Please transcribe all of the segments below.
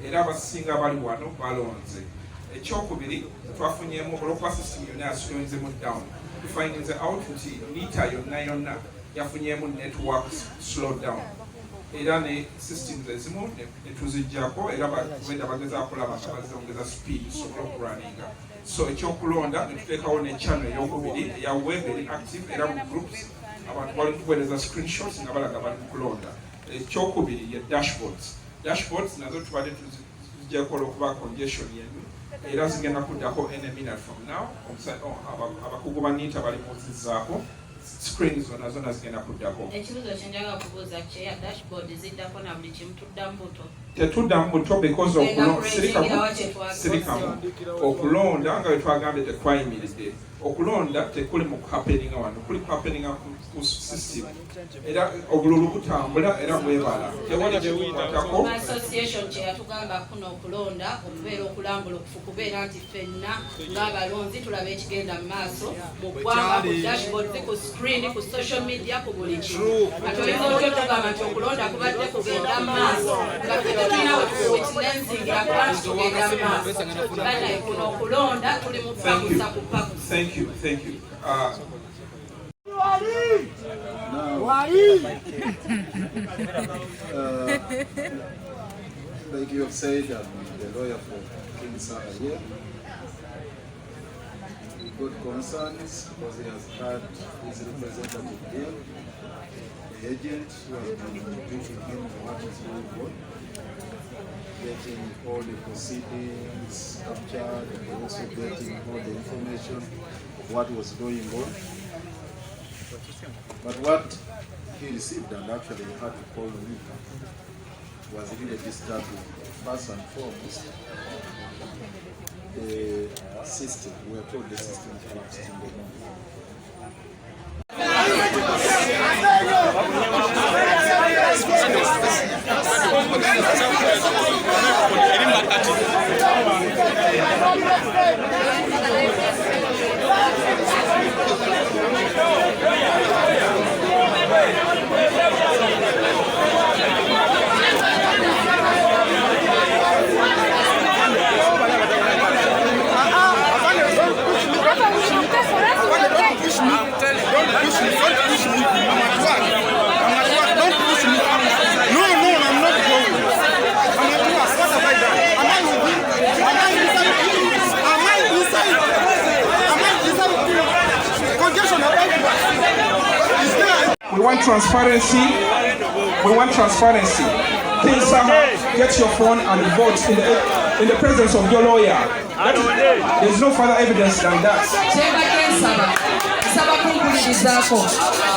era abasinga bali wano balonze ekyokubiri twafunyemu olwokuba system yonna yasonzemu down tufindize out nti mita yonna yafunyemu network slow down era ne systems ezimu netuzijjako era bagenda bagezaako kulaba nga bazongeza speed sobola okuraninga so ekyokulonda netuteekawo ne channel eyokubiri eya web eri active era mu groups abantu bali tuweereza screenshots nga balaga bali mukulonda ekyokubiri ye dashboards nazo tubadde tuzijjakola okuba congestion yenu era zigenda kuddako in a minute from now abakugu banita bali muzizzaako screen zonna zigenda kuddako ekibuzo kyenjagala kubuuza kye dashboard ziddako na buli kimu tudda mbuto tetudda mbuto because sirikamu okulonda nga wetwagambye tekwayimiridde okulonda tekuli mu happeninga wano kuli happeninga ku system era obululu butambula era bwebala tewali kikukwatako association kye yatugamba kuno okulonda okubeera okulambula okufu kubeera nti ffenna ng'abalonzi tulaba ekigenda mu maaso mu ggwanga ku dashboard ku screen ku social media ku buli kimu ate oyinza otyo tugamba nti okulonda kubadde kugenda mu maaso nga tetulina wetulenzing akuba nti tugenda mu maaso banaye kuno okulonda tuli mu pakusa ku pakusa. Thank you. Like you have said, I'm the lawyer for Saha here. We got concerns because he has had his representative here, the agent who has been briefing him on what is going on, getting all the proceedings captured and also getting all the information of what was going on. But what he received, and actually he had to call me, was really disturbing. First and foremost, the system. We are told the system collapsed in the morning. We want transparency. King Saha, get your phone and vote in the presence of your lawyer. There's no further evidence than that.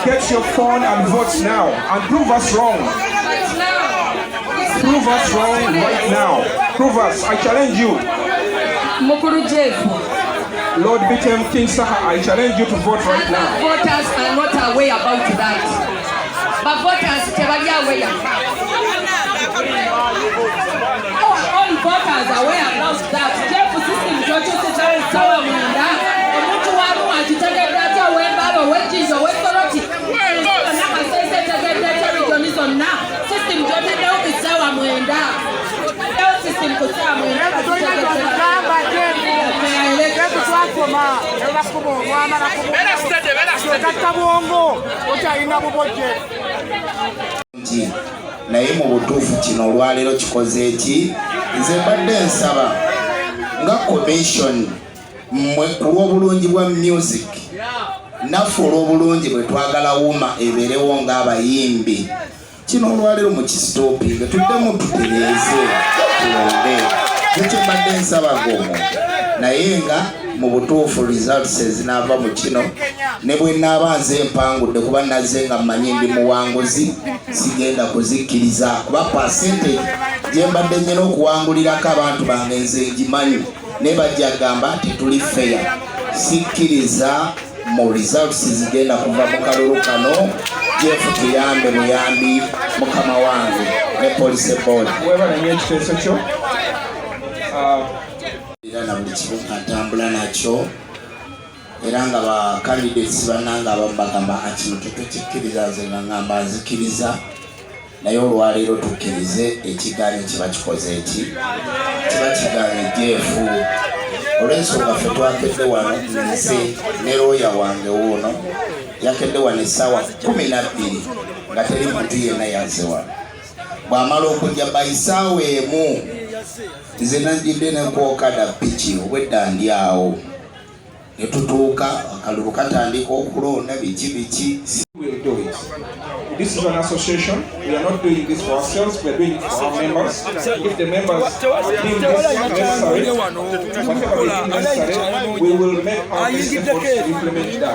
Get your phone and vote now and prove us wrong. Prove us wrong right now. Prove us. I challenge you. Lord Bitem, King Saha, I challenge you to vote right now. Voters are not aware about that. But voters are aware. Our own voters are aware about that. Jeff system judges is very sour in that. Omuntu wamu akitegeddeko wembalo wejinzo wesoroti. Region zonna system joteddewo bisawa mwenda. System kusawa mwenda. naye mu butuufu kino olwaleero kikoze eki nze mbadde nsaba nga commission mmwe ku lw'obulungi bwa music naffe olw'obulungi bwe twagala wuma ebeerewo ng'abayimbi kino olwaleero mu kisitoopinga tuddemu tutereeze tulonde ekyo mbadde nsaba g'omuntu naye nga mu butuufu results ezinaava mu kino ne bwe naaba nze empangudde kuba nazze nga mmanyi ndi muwanguzi sigenda kuzikkiriza kuba percentage gye mbadde nnyina okuwangulirako abantu bange nze ngimanyi ne bajja gamba tetuli fair sikkiriza mu results zigenda kuva mu kalulu kano jeff tuyambe muyambi mukama wange ne police board webalanye ekiteeso kyo era na buli kimu atambula nakyo era nga ba candidates bannanga abamu bagamba kino tetukikkiriza nze nga ngamba nzikiriza naye olwaleero tukkirize ekigaanyo kiba kikoze eki kiba kigaanyo jeefu olw'ensonga ffe twakedde wano nze ne looya wange wuuno yakedde wano essaawa 12 nga teri muntu yenna yazze wano bw'amala okujja bayisaawa emu nze najjidde nekwokada piki obwedda ndi awo ne tutuuka akalulu katandika okulonda biki will do it. This is an association. We are not doing this for ourselves. We are doing it for our members. If the members deem this necessary, whatever they deem necessary, we will make our best efforts to implement that.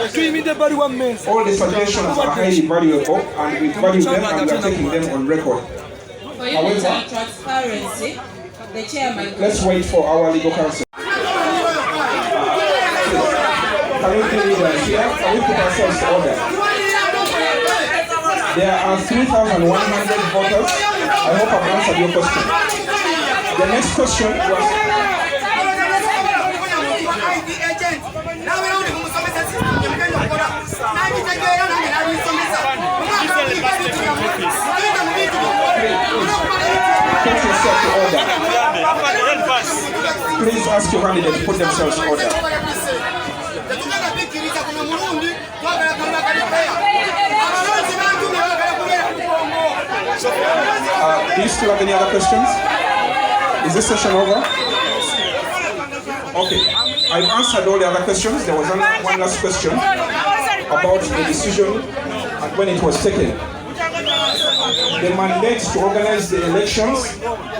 All the suggestions are highly valuable, and we value them, and we are taking them on record. For you to tell transparency, the chairman. Let's wait for our legal counsel. Can we put ourselves in order? There are 3,100 voters. I hope I've answered your question. The next question was... Put yourself to order. Please ask your candidates to put themselves in order. Do you still have any other questions? Is this session over? Okay, I've answered all the other questions. There was one last question about the decision and when it was taken. The mandate to organize the elections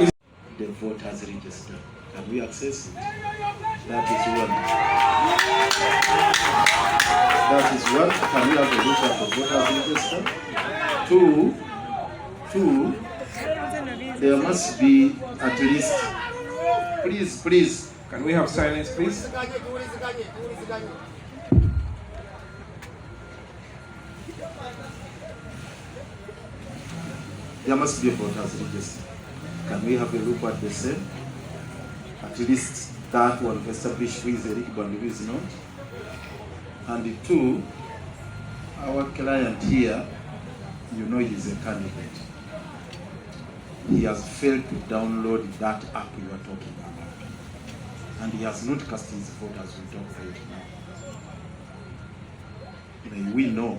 is the voters register. Can we access it? That is one. That is one. Can we have a look at the voters register? Two, there must be at least, please. Can we have silence, please? There must be a voters register. Can we have a look at the same? At least that one established who is eligible and who is not. And two, our client here, you know he is a candidate. He has failed to download that app you are talking about. And he has not cast his vote as we talk right now. May we know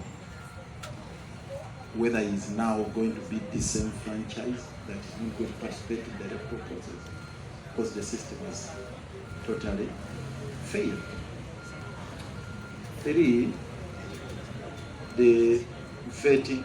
whether he is now going to be disenfranchised, that he's not going to participate in the electoral process, because the system has totally failed. Three, the vetting